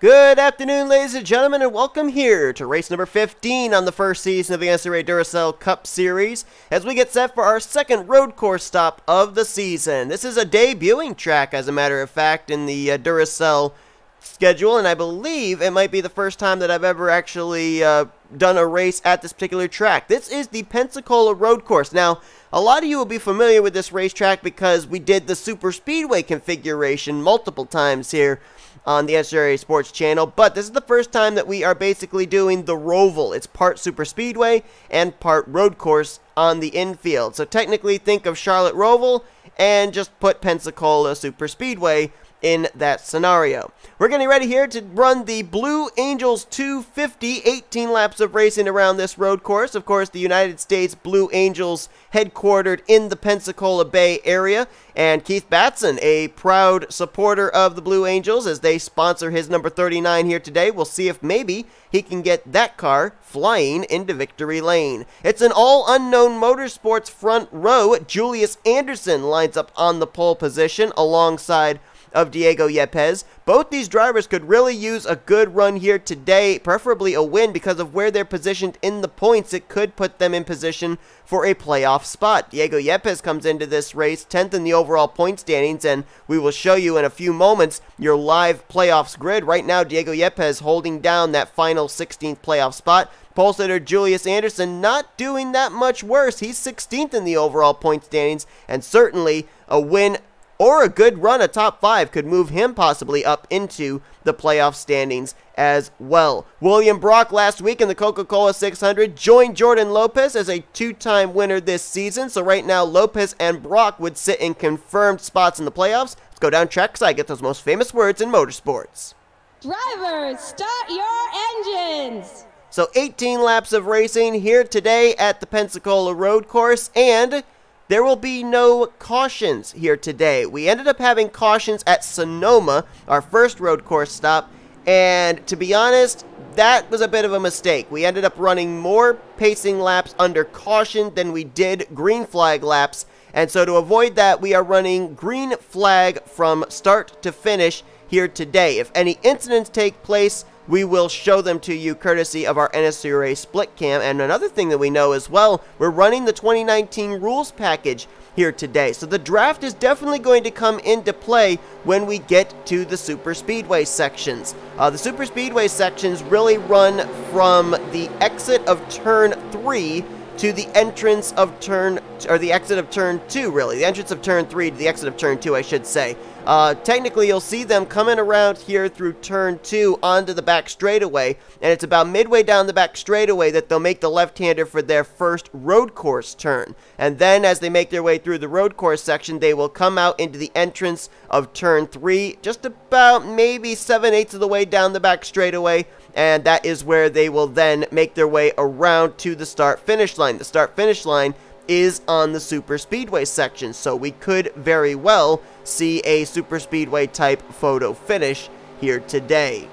Good afternoon, ladies and gentlemen, and welcome here to race number 15 on the first season of the NCAA Duracell Cup Series as we get set for our second road course stop of the season. This is a debuting track, as a matter of fact, in the Duracell schedule, and I believe it might be the first time that I've ever actually done a race at this particular track. This is the Pensacola road course. Now, a lot of you will be familiar with this racetrack because we did the super speedway configuration multiple times here on the NCAA Sports Channel, but this is the first time that we are basically doing the Roval. It's part super speedway and part road course on the infield. So technically think of Charlotte Roval and just put Pensacola super speedway in that scenario. We're getting ready here to run the Blue Angels 250, 18 laps of racing around this road course. Of course, the United States Blue Angels headquartered in the Pensacola Bay area, and Keith Batson, a proud supporter of the Blue Angels as they sponsor his number 39 here today. We'll see if maybe he can get that car flying into victory lane. It's an all-unknown motorsports front row. Julius Anderson lines up on the pole position alongside of Diego Yepez. Both these drivers could really use a good run here today, preferably a win because of where they're positioned in the points. It could put them in position for a playoff spot. Diego Yepez comes into this race 10th in the overall point standings, and we will show you in a few moments your live playoffs grid. Right now, Diego Yepez holding down that final 16th playoff spot. Pole sitter Julius Anderson not doing that much worse. He's 16th in the overall point standings, and certainly a win or a good run, a top 5, could move him possibly up into the playoff standings as well. William Brock last week in the Coca-Cola 600 joined Jordan Lopez as a two-time winner this season. So right now, Lopez and Brock would sit in confirmed spots in the playoffs. Let's go down track because I get those most famous words in motorsports. Drivers, start your engines! So 18 laps of racing here today at the Pensacola road course, and there will be no cautions here today. We ended up having cautions at Sonoma, our first road course stop, and to be honest, that was a bit of a mistake. We ended up running more pacing laps under caution than we did green flag laps, and so to avoid that, we are running green flag from start to finish here today. If any incidents take place, we will show them to you courtesy of our NNSCRA split cam. And another thing that we know as well, we're running the 2019 rules package here today. So the draft is definitely going to come into play when we get to the super speedway sections. The super speedway sections really run from the exit of turn 3 to the entrance of turn, or the exit of turn 2, really. The entrance of turn 3 to the exit of turn 2, I should say. Technically, you'll see them coming around here through turn 2 onto the back straightaway, and it's about midway down the back straightaway that they'll make the left-hander for their first road course turn. And then, as they make their way through the road course section, they will come out into the entrance of turn 3, just about maybe 7/8 of the way down the back straightaway, and that is where they will then make their way around to the start-finish line. The start-finish line is on the super speedway section, so we could very well see a super speedway type photo finish here today.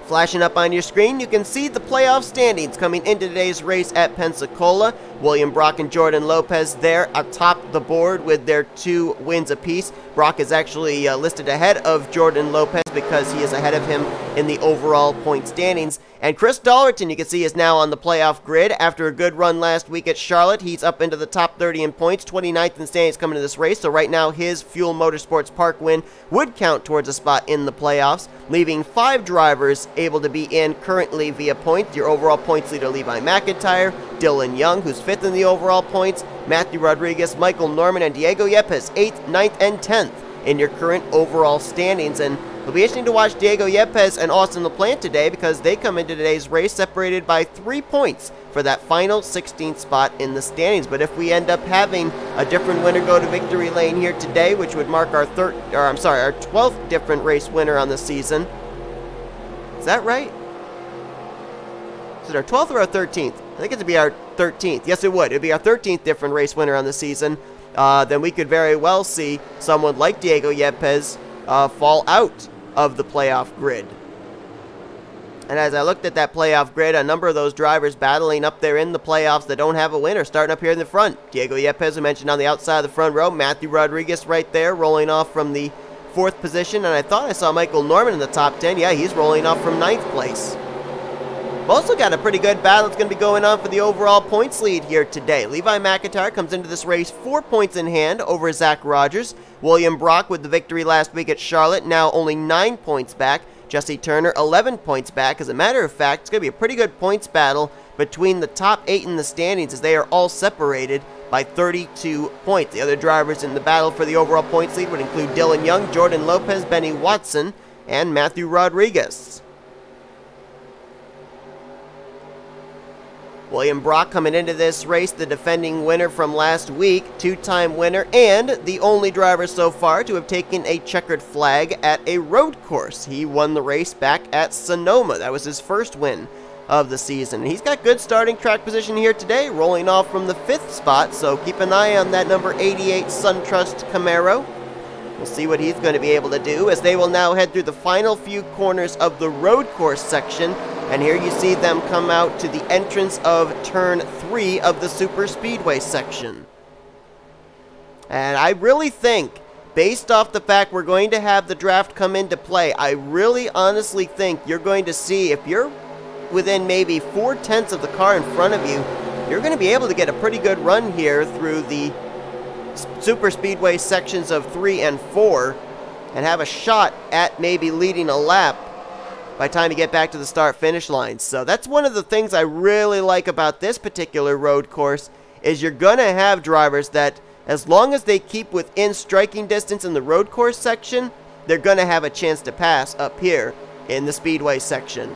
Flashing up on your screen, you can see the playoff standings coming into today's race at Pensacola. William Brock and Jordan Lopez there atop the board with their 2 wins apiece. Brock is actually listed ahead of Jordan Lopez because he is ahead of him in the overall point standings. And Chris Dollerton, you can see, is now on the playoff grid. After a good run last week at Charlotte, he's up into the top 30 in points, 29th in standings coming to this race. So right now, his Fuel Motorsports Park win would count towards a spot in the playoffs, leaving 5 drivers able to be in currently via points. Your overall points leader, Levi McIntire, Dylan Young, who's 5th in the overall points, Matthew Rodriguez, Michael Norman, and Diego Yepez, 8th, 9th, and 10th in your current overall standings. And it'll be interesting to watch Diego Yepez and Austin LaPlante today because they come into today's race separated by 3 points for that final 16th spot in the standings. But if we end up having a different winner go to victory lane here today, which would mark our our 12th different race winner on the season. Is that right? Is it our 12th or our 13th? I think it would be our 13th. Yes, it would. It would be our 13th different race winner on the season. Then we could very well see someone like Diego Yepez fall out of the playoff grid. And as I looked at that playoff grid, a number of those drivers battling up there in the playoffs that don't have a winner, starting up here in the front. Diego Yepez, I mentioned on the outside of the front row. Matthew Rodriguez right there, rolling off from the 4th position, and I thought I saw Michael Norman in the top 10. Yeah, he's rolling off from 9th place. We've also got a pretty good battle that's going to be going on for the overall points lead here today. Levi McIntire comes into this race 4 points in hand over Zach Rogers. William Brock with the victory last week at Charlotte, now only 9 points back. Jesse Turner 11 points back. As a matter of fact, it's going to be a pretty good points battle between the top 8 in the standings, as they are all separated by 32 points. The other drivers in the battle for the overall points lead would include Dylan Young, Jordan Lopez, Benny Watson, and Matthew Rodriguez. William Brock coming into this race, the defending winner from last week, 2-time winner, and the only driver so far to have taken a checkered flag at a road course. He won the race back at Sonoma. That was his first win of the season. And he's got good starting track position here today, rolling off from the 5th spot, so keep an eye on that number 88 SunTrust Camaro. We'll see what he's going to be able to do, as they will now head through the final few corners of the road course section. And here you see them come out to the entrance of turn 3 of the super speedway section. And I really think, based off the fact we're going to have the draft come into play, I really honestly think you're going to see, if you're within maybe 4/10 of the car in front of you, you're going to be able to get a pretty good run here through the super speedway sections of 3 and 4 and have a shot at maybe leading a lap by the time you get back to the start-finish line. So that's one of the things I really like about this particular road course, is you're going to have drivers that, as long as they keep within striking distance in the road course section, they're going to have a chance to pass up here in the speedway section.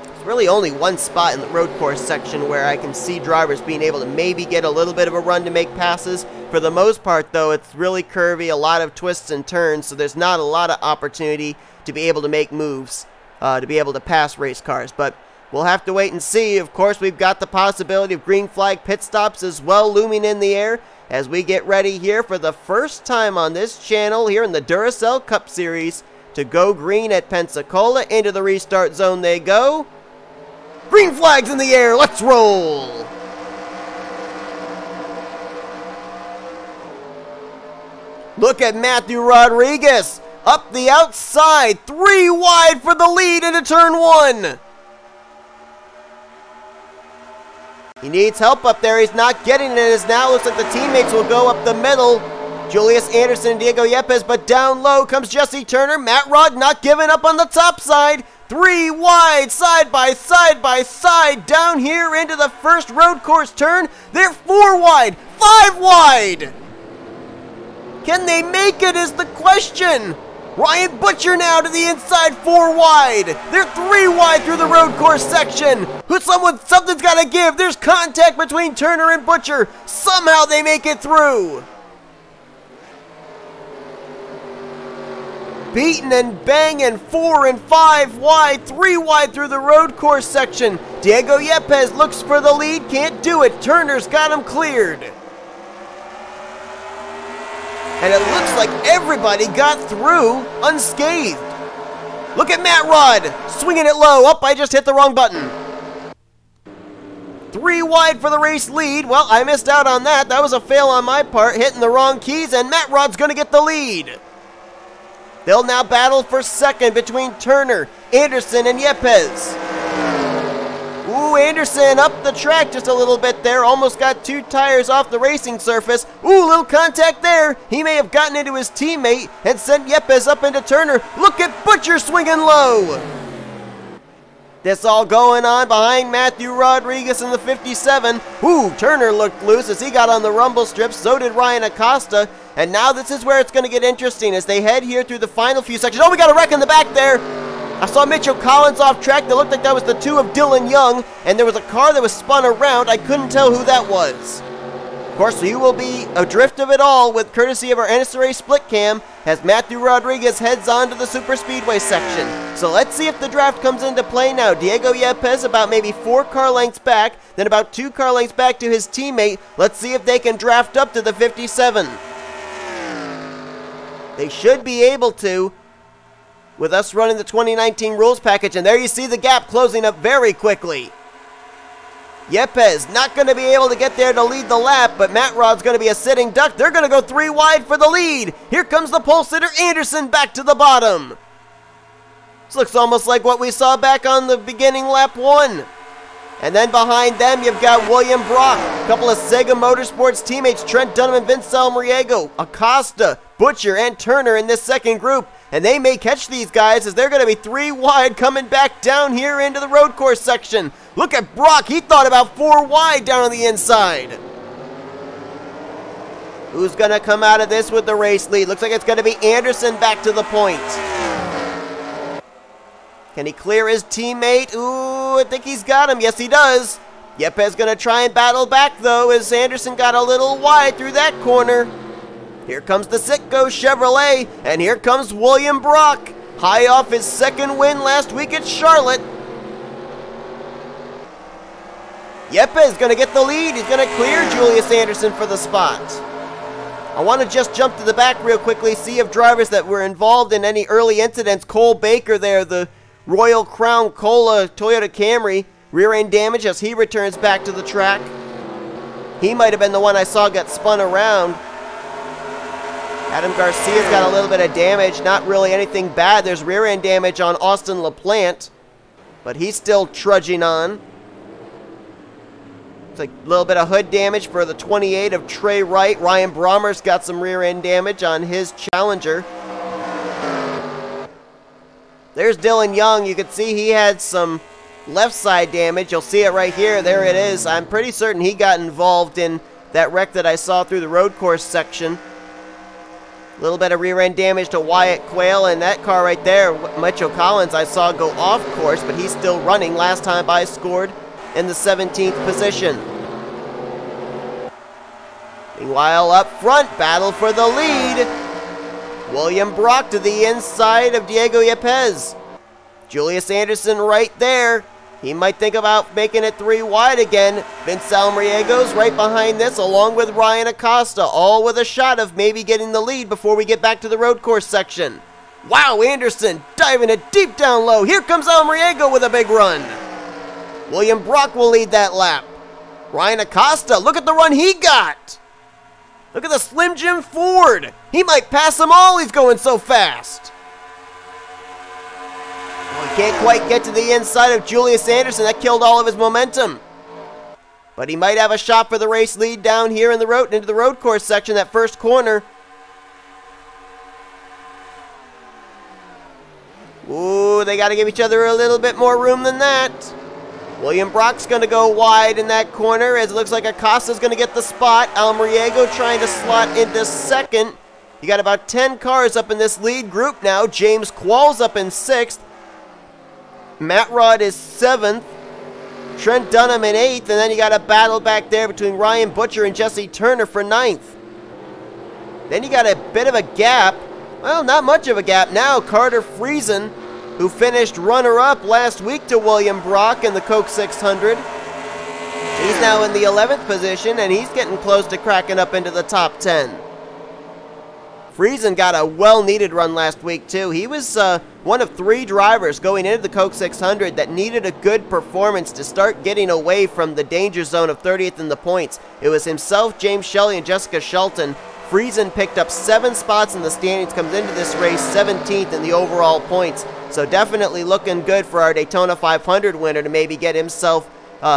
There's really only one spot in the road course section where I can see drivers being able to maybe get a little bit of a run to make passes. For the most part, though, it's really curvy, a lot of twists and turns, so there's not a lot of opportunity to be able to make moves, to be able to pass race cars. But we'll have to wait and see. Of course, we've got the possibility of green flag pit stops as well looming in the air as we get ready here for the first time on this channel here in the Duracell Cup Series to go green at Pensacola. Into the restart zone they go. Green flags in the air, let's roll! Look at Matthew Rodriguez up the outside, 3 wide for the lead into turn 1. He needs help up there, he's not getting it, as now looks like the teammates will go up the middle. Julius Anderson and Diego Yepez, but down low comes Jesse Turner. Matt Rod not giving up on the top side. 3 wide, side by side, down here into the first road course turn. They're 4 wide, 5 wide. Can they make it is the question. Ryan Butcher now to the inside, 4 wide. They're 3 wide through the road course section. Something's got to give. There's contact between Turner and Butcher. Somehow they make it through. Beaten and banging, 4 and 5 wide, 3 wide through the road course section. Diego Yepez looks for the lead, can't do it. Turner's got him cleared. And it looks like everybody got through unscathed. Look at Matt Rod, swinging it low. Oh, I just hit the wrong button. 3 wide for the race lead. Well, I missed out on that. That was a fail on my part, hitting the wrong keys, and Matt Rod's going to get the lead. They'll now battle for second between Turner, Anderson, and Yepez. Ooh, Anderson up the track just a little bit there. Almost got 2 tires off the racing surface. Ooh, little contact there. He may have gotten into his teammate and sent Yepez up into Turner. Look at Butcher swinging low. This all going on behind Matthew Rodriguez in the 57. Ooh, Turner looked loose as he got on the rumble strip. So did Ryan Acosta. And now this is where it's going to get interesting as they head here through the final few sections. Oh, we got a wreck in the back there. I saw Mitchell Collins off track. That looked like that was the 2 of Dylan Young. And there was a car that was spun around. I couldn't tell who that was. Of course, you will be adrift of it all with courtesy of our NNSCRA split cam as Matthew Rodriguez heads on to the super speedway section. So let's see if the draft comes into play now. Diego Yepez about maybe 4 car lengths back, then about 2 car lengths back to his teammate. Let's see if they can draft up to the 57. They should be able to, with us running the 2019 rules package, and there you see the gap closing up very quickly. Yepez not going to be able to get there to lead the lap, but Matt Rod's going to be a sitting duck. They're going to go 3 wide for the lead. Here comes the pole sitter Andersson back to the bottom. This looks almost like what we saw back on the beginning lap 1. And then behind them, you've got William Brock, a couple of Sega Motorsports teammates, Trent Dunham and Vince Almariego, Acosta, Butcher, and Turner in this second group. And they may catch these guys as they're going to be 3 wide coming back down here into the road course section. Look at Brock. He thought about 4 wide down on the inside. Who's going to come out of this with the race lead? Looks like it's going to be Andersson back to the point. Can he clear his teammate? Ooh, I think he's got him. Yes, he does. Yepez going to try and battle back, though, as Andersson got a little wide through that corner. Here comes the Sitco Chevrolet, and here comes William Brock, high off his second win last week at Charlotte. Yepez going to get the lead. He's going to clear Julius Andersson for the spot. I want to just jump to the back real quickly, see if drivers that were involved in any early incidents. Cole Baker there, the Royal Crown Cola Toyota Camry, rear end damage as he returns back to the track. He might have been the one I saw get spun around. Adam Garcia's got a little bit of damage, not really anything bad. There's rear end damage on Austin LaPlante, but he's still trudging on. It's a little bit of hood damage for the 28 of T Wright. Ryan Brommer's got some rear end damage on his Challenger. There's Dylan Young. You can see he had some left side damage. You'll see it right here. There it is. I'm pretty certain he got involved in that wreck that I saw through the road course section. A little bit of rear end damage to Wyatt Quail, and that car right there, Mitchell Collins, I saw go off course, but he's still running. Last time I scored in the 17th position. Meanwhile, up front, battle for the lead. William Brock to the inside of Diego Yepez. Julius Andersson right there. He might think about making it 3 wide again. Vince Almariego's right behind this, along with Ryan Acosta, all with a shot of maybe getting the lead before we get back to the road course section. Wow, Andersson diving it deep down low. Here comes Almariego with a big run. William Brock will lead that lap. Ryan Acosta, look at the run he got. Look at the Slim Jim Ford. He might pass them all, he's going so fast. Well, he can't quite get to the inside of Julius Andersson. That killed all of his momentum. But he might have a shot for the race lead down here in the road, into the road course section, that first corner. Ooh, they got to give each other a little bit more room than that. William Brock's going to go wide in that corner as it looks like Acosta's going to get the spot. Almariego trying to slot into second. You got about 10 cars up in this lead group now. James Qualls up in 6th. Matt Rod is 7th. Trent Dunham in 8th. And then you got a battle back there between Ryan Butcher and Jesse Turner for 9th. Then you got a bit of a gap. Well, not much of a gap now. Carter Friesen, who finished runner-up last week to William Brock in the Coke 600. He's now in the 11th position, and he's getting close to cracking up into the top 10. Friesen got a well-needed run last week, too. He was one of 3 drivers going into the Coke 600 that needed a good performance to start getting away from the danger zone of 30th in the points. It was himself, James Shelly, and Jessica Shelton. Friesen picked up 7 spots in the standings, comes into this race 17th in the overall points. So definitely looking good for our Daytona 500 winner to maybe get himself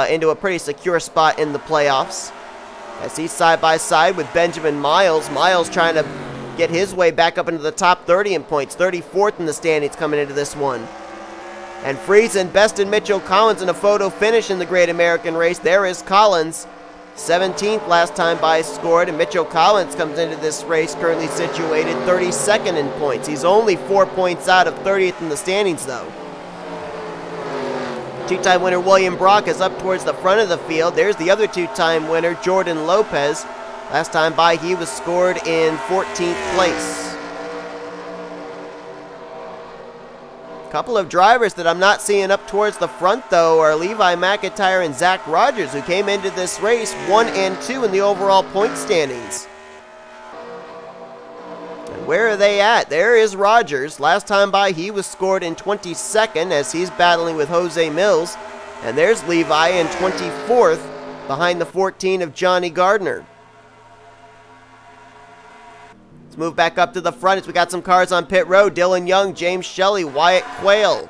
into a pretty secure spot in the playoffs. As he's side by side with Benjamin Miles. Miles trying to get his way back up into the top 30 in points. 34th in the standings coming into this one. And Friesen bested Mitchell Collins in a photo finish in the Great American Race. There is Collins. 17th last time by scored, and Mitchell Collins comes into this race currently situated 32nd in points. He's only 4 points out of 30th in the standings, though. 2-time winner William Brock is up towards the front of the field. There's the other 2-time winner, Jordan Lopez. Last time by, he was scored in 14th place. Couple of drivers that I'm not seeing up towards the front, though, are Levi McIntire and Zach Rogers, who came into this race 1 and 2 in the overall point standings. And where are they at? There is Rogers. Last time by, he was scored in 22nd as he's battling with J Millz. And there's Levi in 24th behind the 14 of J Gardner. Let's move back up to the front as we got some cars on pit road. Dylan Young, J Shelly, J Quail.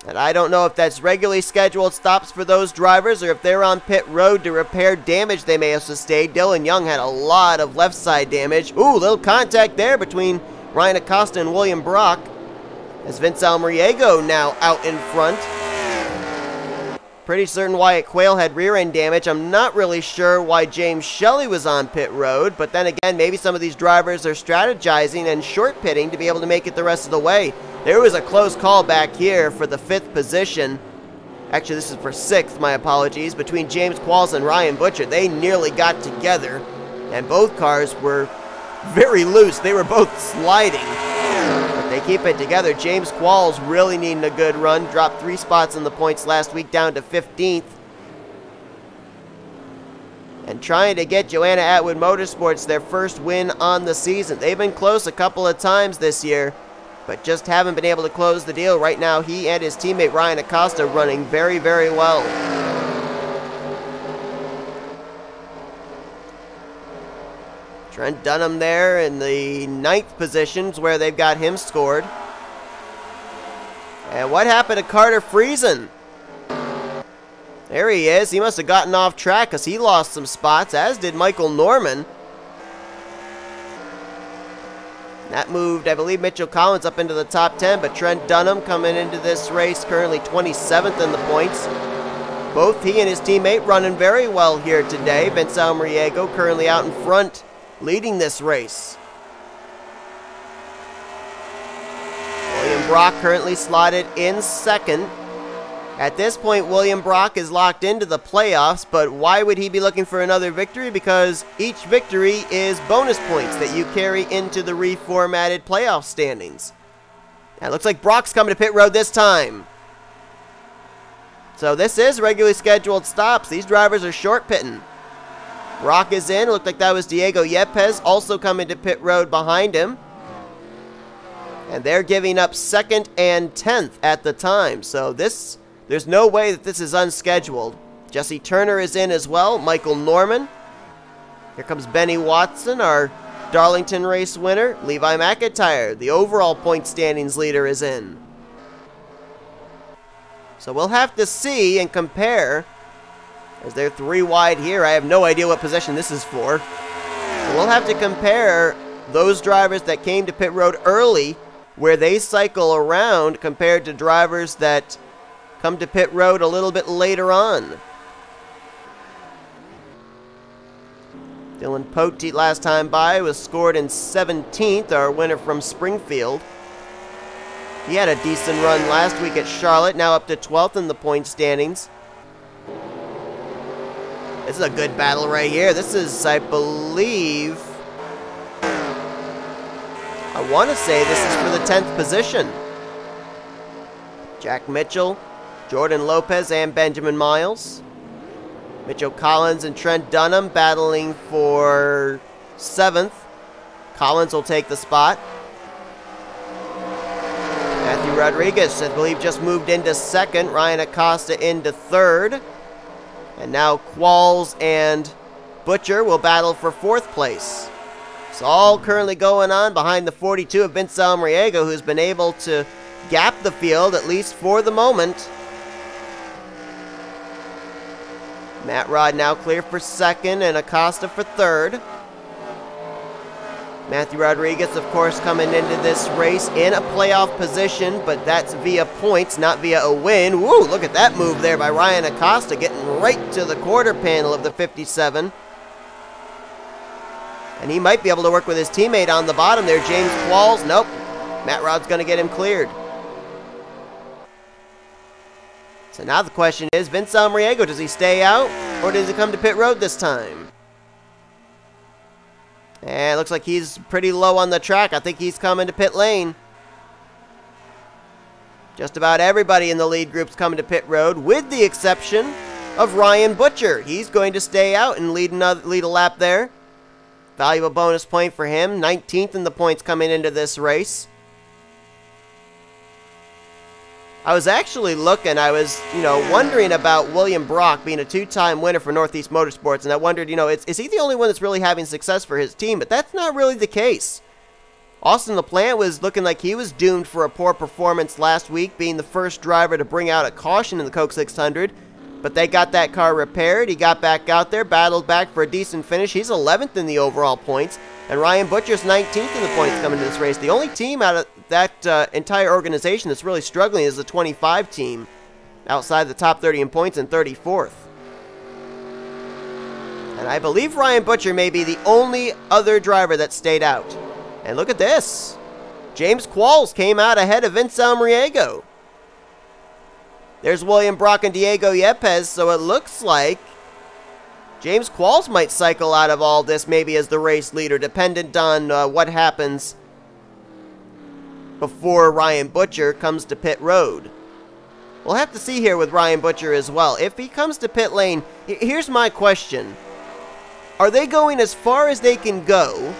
And I don't know if that's regularly scheduled stops for those drivers or if they're on pit road to repair damage they may have sustained. Dylan Young had a lot of left side damage. Ooh, little contact there between R Acosta and William Brock. As V Almariego now out in front. Pretty certain J Quail had rear end damage. I'm not really sure why J Shelly was on pit road, but then again, maybe some of these drivers are strategizing and short pitting to be able to make it the rest of the way. There was a close call back here for the 5th position. Actually, this is for 6th, my apologies, between J Qualls and Ryan Butcher. They nearly got together, and both cars were very loose. They were both sliding. But they keep it together. J Qualls really needing a good run. Dropped 3 spots in the points last week, down to 15th. And trying to get Joanna Atwood Motorsports their first win on the season. They've been close a couple of times this year, but just haven't been able to close the deal. Right now, he and his teammate R Acosta running very, very well. Trent Dunham there in the 9th positions where they've got him scored. And what happened to Carter Friesen? There he is. He must have gotten off track because he lost some spots, as did Michael Norman. That moved, I believe, Mitchell Collins up into the top 10, but Trent Dunham coming into this race currently 27th in the points. Both he and his teammate running very well here today. V Almariego currently out in front, leading this race. William Brock currently slotted in 2nd. At this point, William Brock is locked into the playoffs, but why would he be looking for another victory? Because each victory is bonus points that you carry into the reformatted playoff standings. And it looks like Brock's coming to pit road this time. So this is regularly scheduled stops. These drivers are short pitting. Brock is in. It looked like that was D Yepez also coming to pit road behind him. And they're giving up 2nd and 10th at the time. So there's no way that this is unscheduled. Jesse Turner is in as well. Michael Norman. Here comes Benny Watson, our Darlington race winner. Levi McIntire, the overall point standings leader, is in. So we'll have to see and compare. As they're 3 wide here, I have no idea what position this is for. So we'll have to compare those drivers that came to pit road early, where they cycle around, compared to drivers that come to pit road a little bit later on. Dylan Poteet last time by was scored in 17th, our winner from Springfield. He had a decent run last week at Charlotte, now up to 12th in the point standings. This is a good battle right here. This is, I believe, I want to say this is for the 10th position. Jack Mitchell, Jordan Lopez, and Benjamin Miles. Mitchell Collins and Trent Dunham battling for 7th. Collins will take the spot. Matthew Rodriguez, I believe, just moved into 2nd. R Acosta into 3rd. And now Qualls and Butcher will battle for 4th place. It's all currently going on behind the 42 of V Almariego, who's been able to gap the field, at least for the moment. Matt Rod now clear for 2nd and Acosta for 3rd. Matthew Rodriguez, of course, coming into this race in a playoff position, but that's via points, not via a win. Woo, look at that move there by R Acosta, getting right to the quarter panel of the 57. And he might be able to work with his teammate on the bottom there, J Qualls. Nope, Matt Rod's going to get him cleared. So now the question is, V Almariego, does he stay out or does he come to pit road this time? And it looks like he's pretty low on the track. I think he's coming to pit lane. Just about everybody in the lead group's coming to pit road, with the exception of Ryan Butcher. He's going to stay out and lead a lap there. Valuable bonus point for him. 19th in the points coming into this race. I was actually looking, I was, wondering about William Brock being a two-time winner for Northeast Motorsports, and I wondered, is he the only one that's really having success for his team? But that's not really the case. Austin LaPlante was looking like he was doomed for a poor performance last week, being the first driver to bring out a caution in the Coke 600, but they got that car repaired. He got back out there, battled back for a decent finish. He's 11th in the overall points, and Ryan Butcher's 19th in the points coming to this race. The only team out of that entire organization that's really struggling is the 25 team, outside the top 30 in points and 34th. And I believe Ryan Butcher may be the only other driver that stayed out. And look at this. J Qualls came out ahead of V Almariego. There's William Brock and Diego Yepez, so it looks like J Qualls might cycle out of all this, maybe as the race leader, dependent on what happens before Ryan Butcher comes to pit road. We'll have to see here with Ryan Butcher as well. If he comes to pit lane, here's my question. Are they going as far as they can go,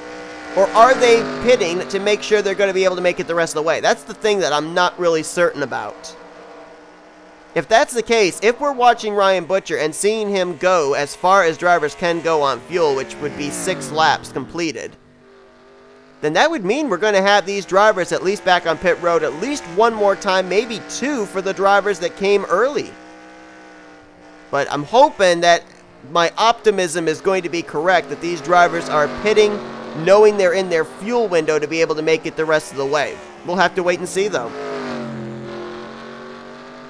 or are they pitting to make sure they're going to be able to make it the rest of the way? That's the thing that I'm not really certain about. If that's the case, if we're watching Ryan Butcher and seeing him go as far as drivers can go on fuel, which would be 6 laps completed, then that would mean we're going to have these drivers at least back on pit road at least one more time, maybe 2 for the drivers that came early. But I'm hoping that my optimism is going to be correct, that these drivers are pitting knowing they're in their fuel window to be able to make it the rest of the way. We'll have to wait and see, though.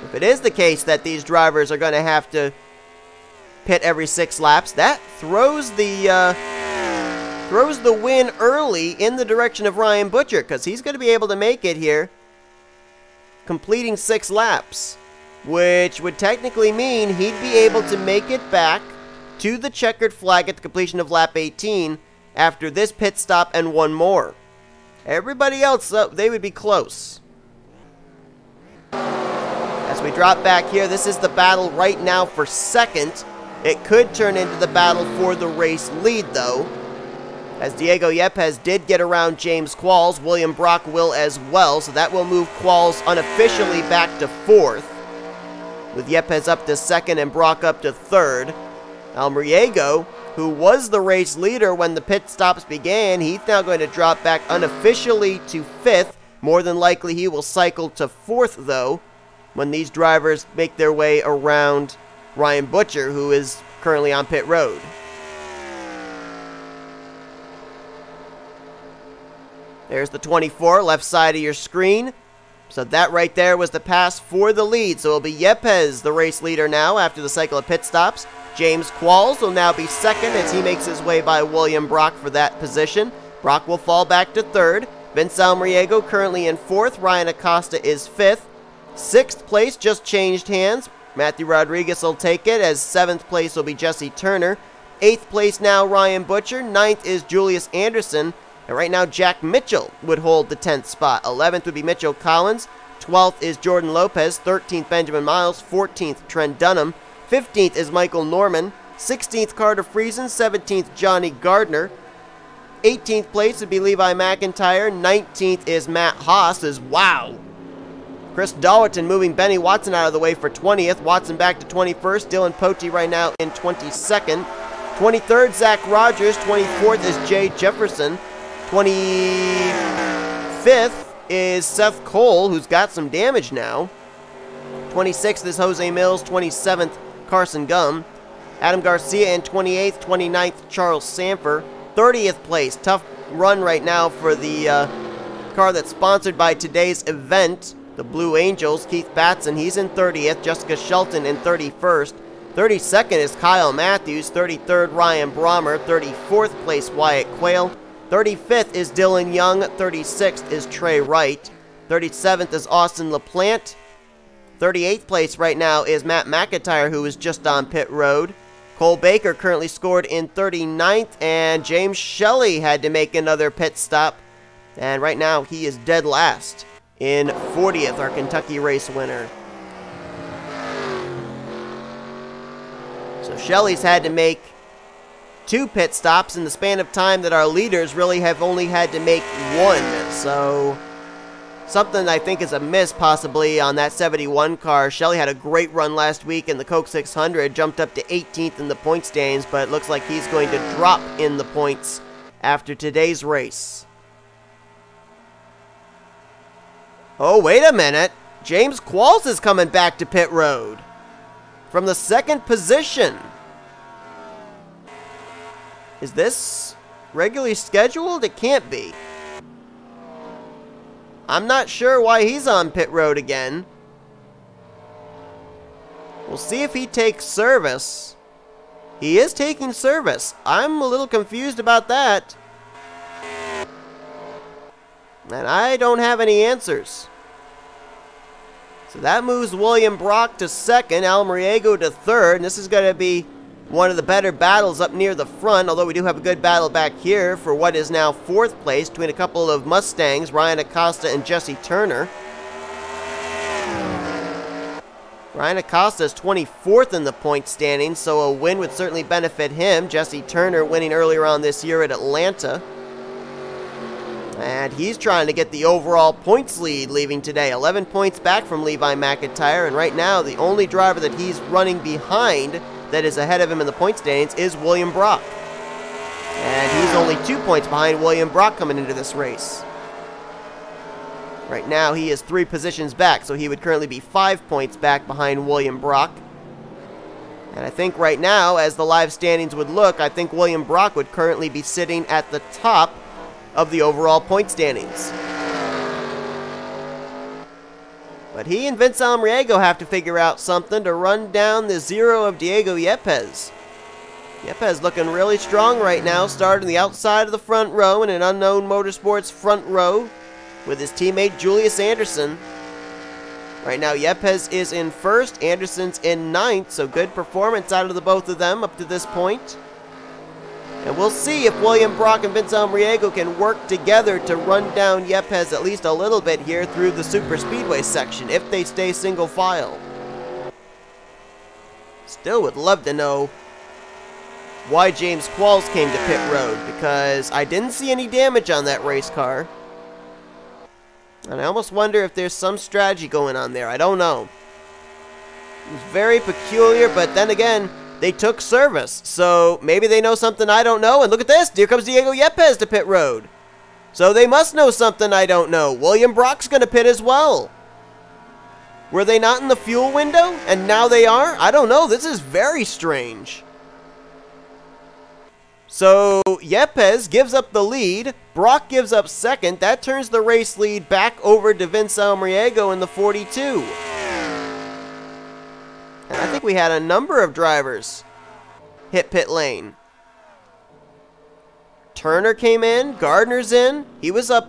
If it is the case that these drivers are going to have to pit every 6 laps, that throws the win early in the direction of Ryan Butcher, because he's going to be able to make it here, completing 6 laps, which would technically mean he'd be able to make it back to the checkered flag at the completion of lap 18 after this pit stop and one more. Everybody else, they would be close. As we drop back here, this is the battle right now for second. It could turn into the battle for the race lead, though, as Diego Yepez did get around J Qualls. William Brock will as well, so that will move Qualls unofficially back to 4th, with Yepez up to 2nd and Brock up to 3rd. Almariego, who was the race leader when the pit stops began, he's now going to drop back unofficially to 5th. More than likely he will cycle to 4th, though, when these drivers make their way around Ryan Butcher, who is currently on pit road. There's the 24, left side of your screen. So that right there was the pass for the lead. So it'll be Yepez, the race leader now, after the cycle of pit stops. J Qualls will now be 2nd as he makes his way by William Brock for that position. Brock will fall back to 3rd. V Almariego currently in 4th. Ryan Acosta is 5th. 6th place just changed hands. Matthew Rodriguez will take it, as 7th place will be Jesse Turner. 8th place now Ryan Butcher. 9th is Julius Anderson. And right now Jack Mitchell would hold the 10th spot. 11th would be Mitchell Collins. 12th is Jordan Lopez. 13th Benjamin Miles. 14th Trent Dunham. 15th is Michael Norman. 16th Carter Friesen. 17th Johnny Gardner. 18th place would be Levi McIntire. 19th is Matt Haas. Wow. Chris Dollerton moving Benny Watson out of the way for 20th. Watson back to 21st. Dylan Poteet right now in 22nd. 23rd, Zach Rogers. 24th is J Jefferson. 25th is Seth Cole, who's got some damage now. 26th is Jose Millz. 27th, Carson Gum. Adam Garcia in 28th. 29th, Charles Sandfer. 30th place. Tough run right now for the car that's sponsored by today's event, the Blue Angels. Keith Batson, he's in 30th. Jessica Shelton in 31st. 32nd is Kyle Mathews. 33rd, Ryan Brommer. 34th place, Wyatt Quail. 35th is Dylan Young. 36th is Trey Wright. 37th is Austin LaPlante. 38th place right now is Matt McIntire, who is just on pit road. Cole Baker currently scored in 39th, and J Shelly had to make another pit stop. And right now he is dead last in 40th, our Kentucky race winner. So Shelly's had to make 2 pit stops in the span of time that our leaders really have only had to make 1. So something I think is a miss possibly on that 71 car. Shelly had a great run last week in the Coke 600, jumped up to 18th in the point standings, but it looks like he's going to drop in the points after today's race. Oh, wait a minute. J Qualls is coming back to pit road from the second position. Is this regularly scheduled? It can't be. I'm not sure why he's on pit road again. We'll see if he takes service. He is taking service. I'm a little confused about that. And I don't have any answers. So that moves William Brock to second, L Mariego to third, and this is going to be one of the better battles up near the front, although we do have a good battle back here for what is now fourth place between a couple of Mustangs, Ryan Acosta and Jesse Turner. Ryan Acosta is 24th in the point standings, so a win would certainly benefit him. Jesse Turner winning earlier on this year at Atlanta. And he's trying to get the overall points lead leaving today. 11 points back from Levi McIntire, and right now the only driver that he's running behind that is ahead of him in the point standings is William Brock. And he's only 2 points behind William Brock coming into this race. Right now he is 3 positions back, so he would currently be 5 points back behind William Brock. And I think right now, as the live standings would look, I think William Brock would currently be sitting at the top of the overall point standings. But he and Vince Almariego have to figure out something to run down the zero of Diego Yepez. Yepez looking really strong right now, starting the outside of the front row in an Unknown Motorsports front row with his teammate Julius Anderson. Right now Yepez is in first, Anderson's in ninth, so good performance out of the both of them up to this point. And we'll see if William Brock and Vince Almariego can work together to run down Yepez at least a little bit here through the super speedway section, if they stay single file. Still would love to know why J Qualls came to pit road, because I didn't see any damage on that race car. And I almost wonder if there's some strategy going on there. I don't know. It was very peculiar, but then again, they took service, so maybe they know something I don't know. And look at this, here comes Diego Yepez to pit road. So they must know something I don't know. William Brock's going to pit as well. Were they not in the fuel window, and now they are? I don't know, this is very strange. So Yepez gives up the lead, Brock gives up second. That turns the race lead back over to Vince Almariego in the 42. And I think we had a number of drivers hit pit lane. Turner came in, Gardner's in. He was up,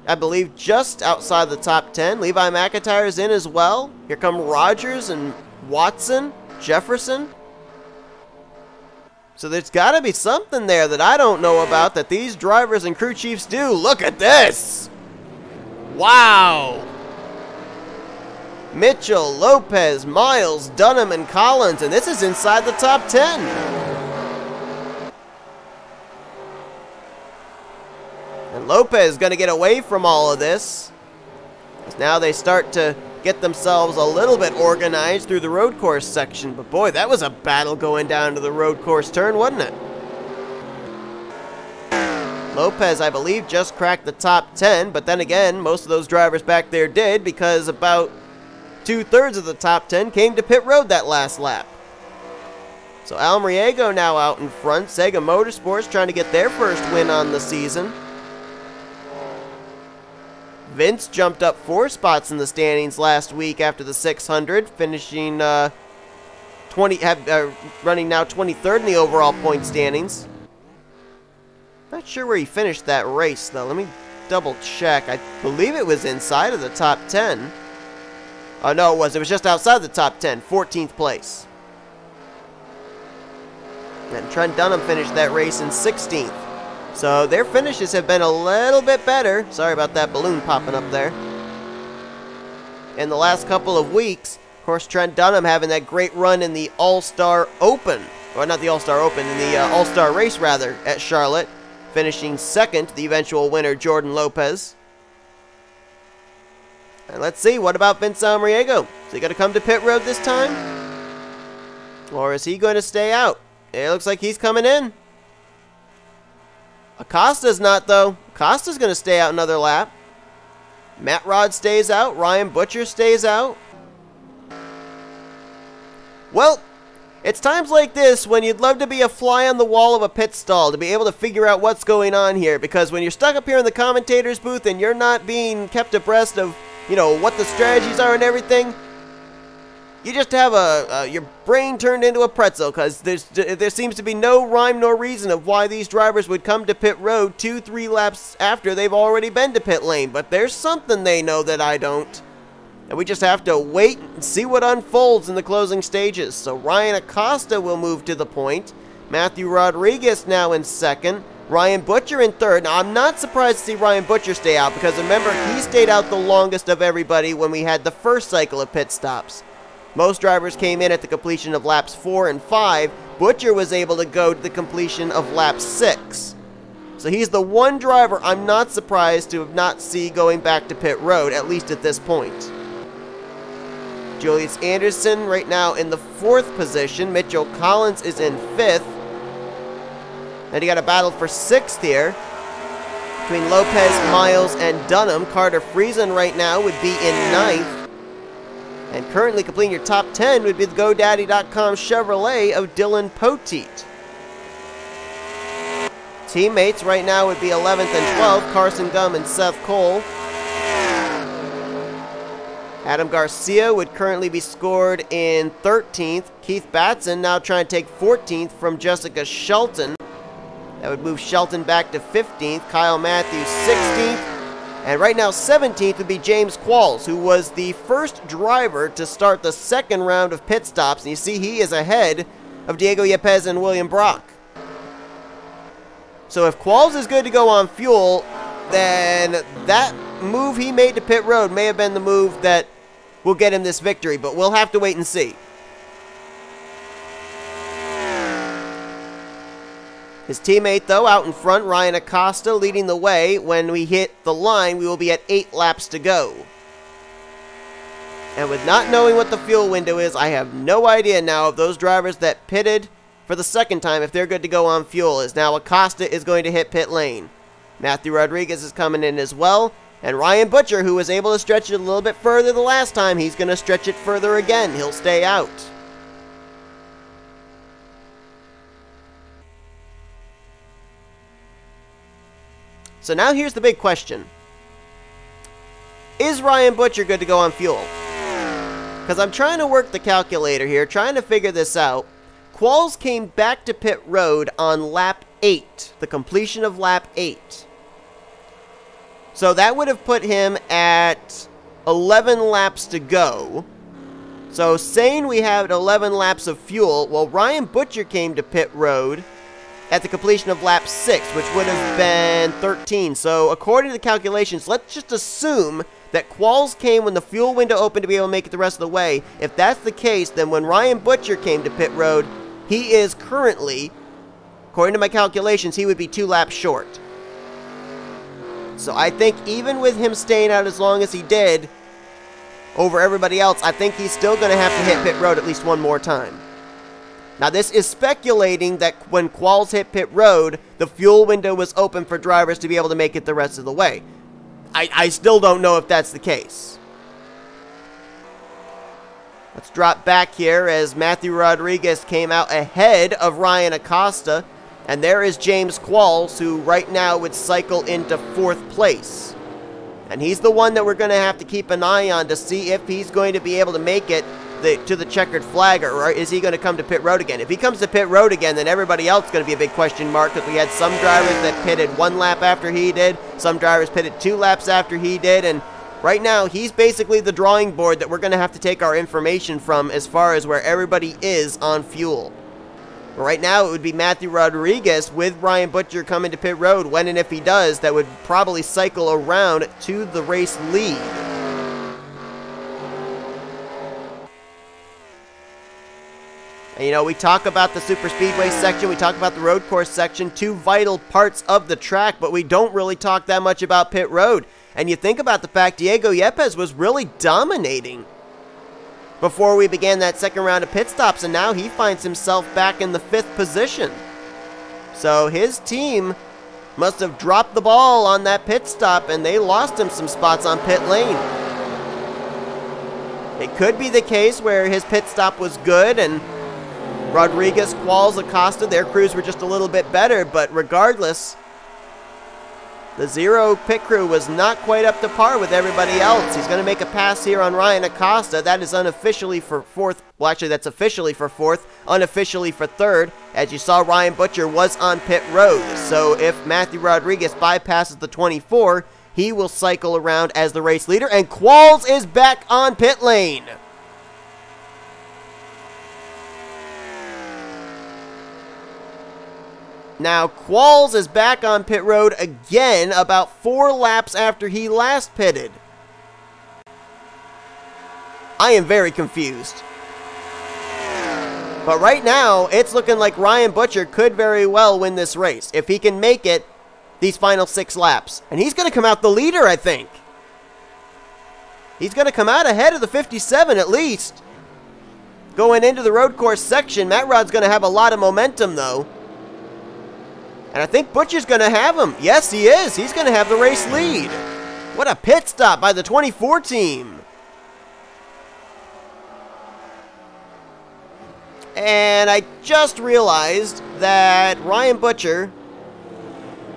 I believe, just outside the top 10. Levi McIntire's in as well. Here come Rogers and Watson, Jefferson. So there's got to be something there that I don't know about that these drivers and crew chiefs do. Look at this! Wow! Mitchell, Lopez, Miles, Dunham, and Collins, and this is inside the top 10. And Lopez is going to get away from all of this, as now they start to get themselves a little bit organized through the road course section. But boy, that was a battle going down to the road course turn, wasn't it? Lopez, I believe, just cracked the top 10, but then again, most of those drivers back there did, because about 2/3 of the top 10 came to pit road that last lap. So Almariego now out in front. Sega Motorsports trying to get their first win on the season. Vince jumped up 4 spots in the standings last week after the 600, finishing running now 23rd in the overall point standings. Not sure where he finished that race though. Let me double check. I believe it was inside of the top 10. Oh, no, it was just outside the top 10, 14th place. And Trent Dunham finished that race in 16th. So their finishes have been a little bit better. Sorry about that balloon popping up there. In the last couple of weeks, of course, Trent Dunham having that great run in the All-Star Open. Or not the All-Star Open, in the All-Star Race, rather, at Charlotte. Finishing second, the eventual winner, Jordan Lopez. And let's see, what about V Almariego? Is he going to come to pit road this time? Or is he going to stay out? It looks like he's coming in. Acosta's not, though. Acosta's going to stay out another lap. Matt Rod stays out. Ryan Butcher stays out. Well, it's times like this when you'd love to be a fly on the wall of a pit stall to be able to figure out what's going on here. Because when you're stuck up here in the commentator's booth and you're not being kept abreast of, you know, what the strategies are and everything, you just have your brain turned into a pretzel, because there seems to be no rhyme nor reason of why these drivers would come to pit road 2-3 laps after they've already been to pit lane. But there's something they know that I don't. And we just have to wait and see what unfolds in the closing stages. So Ryan Acosta will move to the point. Matthew Rodriguez now in second. Ryan Butcher in third. Now, I'm not surprised to see Ryan Butcher stay out, because remember, he stayed out the longest of everybody when we had the first cycle of pit stops. Most drivers came in at the completion of laps 4 and 5. Butcher was able to go to the completion of lap 6. So he's the one driver I'm not surprised to have not see going back to pit road, at least at this point. Julius Anderson right now in the 4th position. Mitchell Collins is in 5th. And you got a battle for 6th here between Lopez, Miles, and Dunham. Carter Friesen right now would be in 9th. And currently completing your top 10 would be the GoDaddy.com Chevrolet of Dylan Poteet. Teammates right now would be 11th and 12th, Carson Gum and Seth Cole. Adam Garcia would currently be scored in 13th. Keith Batson now trying to take 14th from Jessica Shelton. That would move Shelton back to 15th. Kyle Mathews 16th. And right now 17th would be J Qualls, who was the first driver to start the second round of pit stops. And you see he is ahead of Diego Yepez and William Brock. So if Qualls is good to go on fuel, then that move he made to pit road may have been the move that will get him this victory, but we'll have to wait and see. His teammate, though, out in front, Ryan Acosta, leading the way. When we hit the line, we will be at 8 laps to go. And with not knowing what the fuel window is, I have no idea now of those drivers that pitted for the second time, if they're good to go on fuel, as now Acosta is going to hit pit lane. Matthew Rodriguez is coming in as well. And Ryan Butcher, who was able to stretch it a little bit further the last time, he's going to stretch it further again. He'll stay out. So now here's the big question. Is Ryan Butcher good to go on fuel? Because I'm trying to work the calculator here, trying to figure this out. Qualls came back to pit road on lap 8, the completion of lap 8. So that would have put him at 11 laps to go. So saying we have 11 laps of fuel, well, Ryan Butcher came to pit road at the completion of lap 6, which would have been 13. So according to the calculations, let's just assume that Qualls came when the fuel window opened to be able to make it the rest of the way. If that's the case, then when Ryan Butcher came to pit road, he is currently, according to my calculations, he would be 2 laps short. So I think even with him staying out as long as he did over everybody else, I think he's still going to have to hit pit road at least one more time. Now, this is speculating that when Qualls hit pit road, the fuel window was open for drivers to be able to make it the rest of the way. I still don't know if that's the case. Let's drop back here as Matthew Rodriguez came out ahead of Ryan Acosta. And there is J Qualls, who right now would cycle into 4th place. And he's the one that we're going to have to keep an eye on to see if he's going to be able to make it to the checkered flag, or is he going to come to pit road again? If he comes to pit road again, then everybody else is going to be a big question mark, because we had some drivers that pitted 1 lap after he did, some drivers pitted 2 laps after he did, and right now he's basically the drawing board that we're going to have to take our information from as far as where everybody is on fuel. Right now it would be Matthew Rodriguez with Ryan Butcher coming to pit road. When and if he does, that would probably cycle around to the race lead. And, you know, we talk about the super speedway section, we talk about the road course section, two vital parts of the track, but we don't really talk that much about pit road. And you think about the fact J Yepez was really dominating before we began that second round of pit stops, and now he finds himself back in the 5th position. So his team must have dropped the ball on that pit stop, and they lost him some spots on pit lane. It could be the case where his pit stop was good, and Rodriguez, Qualls, Acosta, their crews were just a little bit better, but regardless, the Zero pit crew was not quite up to par with everybody else. He's going to make a pass here on Ryan Acosta. That is unofficially for 4th. Well, actually, that's officially for 4th, unofficially for 3rd. As you saw, Ryan Butcher was on pit road. So if Matthew Rodriguez bypasses the 24, he will cycle around as the race leader. And Qualls is back on pit lane. Now, Qualls is back on pit road again about 4 laps after he last pitted. I am very confused. But right now, it's looking like Ryan Butcher could very well win this race if he can make it these final 6 laps. And he's going to come out the leader, I think. He's going to come out ahead of the 57 at least. Going into the road course section, Matt Rod's going to have a lot of momentum, though. And I think Butcher's going to have him. Yes, he is. He's going to have the race lead. What a pit stop by the 24 team. And I just realized that Ryan Butcher,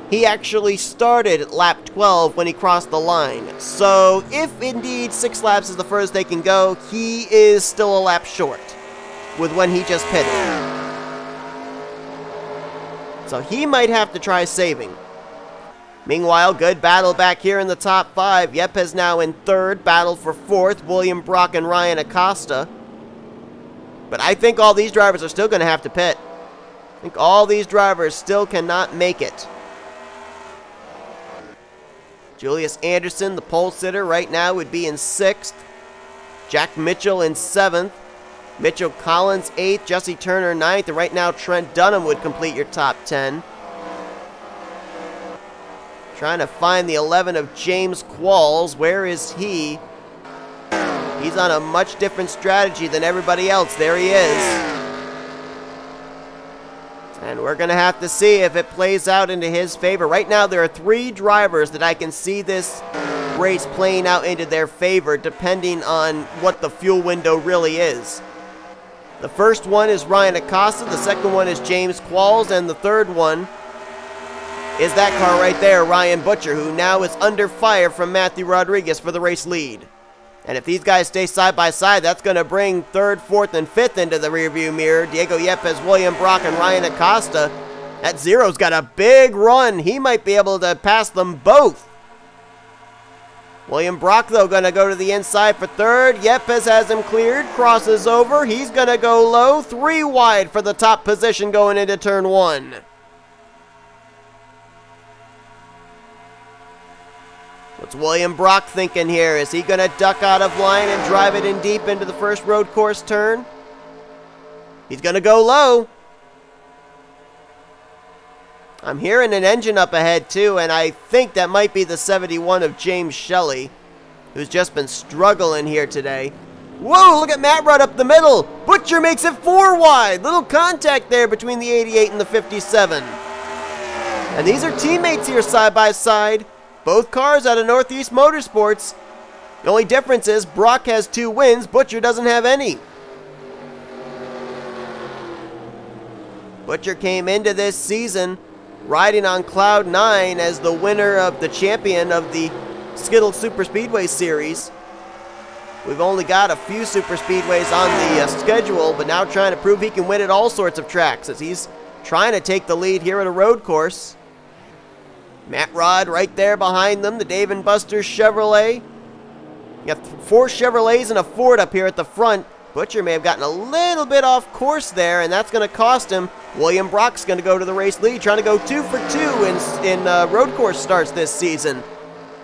he actually started at lap 12 when he crossed the line. So if indeed 6 laps is the furthest they can go, he is still a lap short with when he just pitted. So he might have to try saving. Meanwhile, good battle back here in the top 5. Yepez now in 3rd, battle for 4th, William Brock and Ryan Acosta. But I think all these drivers are still going to have to pit. I think all these drivers still cannot make it. Julius Anderson, the pole sitter, right now would be in 6th. Jack Mitchell in 7th. Mitchell Collins 8th, Jesse Turner 9th, and right now Trent Dunham would complete your top 10. Trying to find the 11 of James Qualls. Where is he? He's on a much different strategy than everybody else. There he is. And we're going to have to see if it plays out into his favor. Right now there are 3 drivers that I can see this race playing out into their favor depending on what the fuel window really is. The first one is Ryan Acosta, the second one is James Qualls, and the third one is that car right there, Ryan Butcher, who now is under fire from Matthew Rodriguez for the race lead. And if these guys stay side by side, that's going to bring 3rd, 4th, and 5th into the rearview mirror. J Yepez, William Brock, and Ryan Acosta. That Zero's got a big run. He might be able to pass them both. William Brock, though, going to go to the inside for 3rd. Yepez has him cleared, crosses over. He's going to go low, 3 wide for the top position going into turn 1. What's William Brock thinking here? Is he going to duck out of line and drive it in deep into the first road course turn? He's going to go low. I'm hearing an engine up ahead too, and I think that might be the 71 of J Shelly, who's just been struggling here today. Whoa, look at Matt Rudd up the middle. Butcher makes it 4 wide. Little contact there between the 88 and the 57. And these are teammates here side by side. Both cars out of Northeast Motorsports. The only difference is Brock has 2 wins, Butcher doesn't have any. Butcher came into this season riding on cloud 9 as the winner of the champion of the Skittle Super Speedway Series. We've only got a few super speedways on the schedule, but now trying to prove he can win at all sorts of tracks as he's trying to take the lead here at a road course. Matt Rod right there behind them, the Dave & Buster's Chevrolet. You got 4 Chevrolets and a Ford up here at the front. Butcher may have gotten a little bit off course there, and that's going to cost him. William Brock's going to go to the race lead, trying to go 2 for 2 in road course starts this season.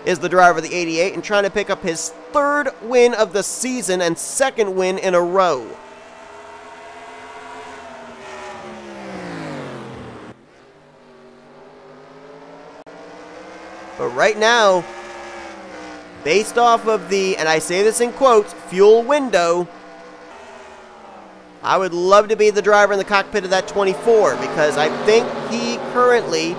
Is the driver of the 88 and trying to pick up his 3rd win of the season and 2nd win in a row. But right now, based off of the, and I say this in quotes, fuel window, I would love to be the driver in the cockpit of that 24 because I think he currently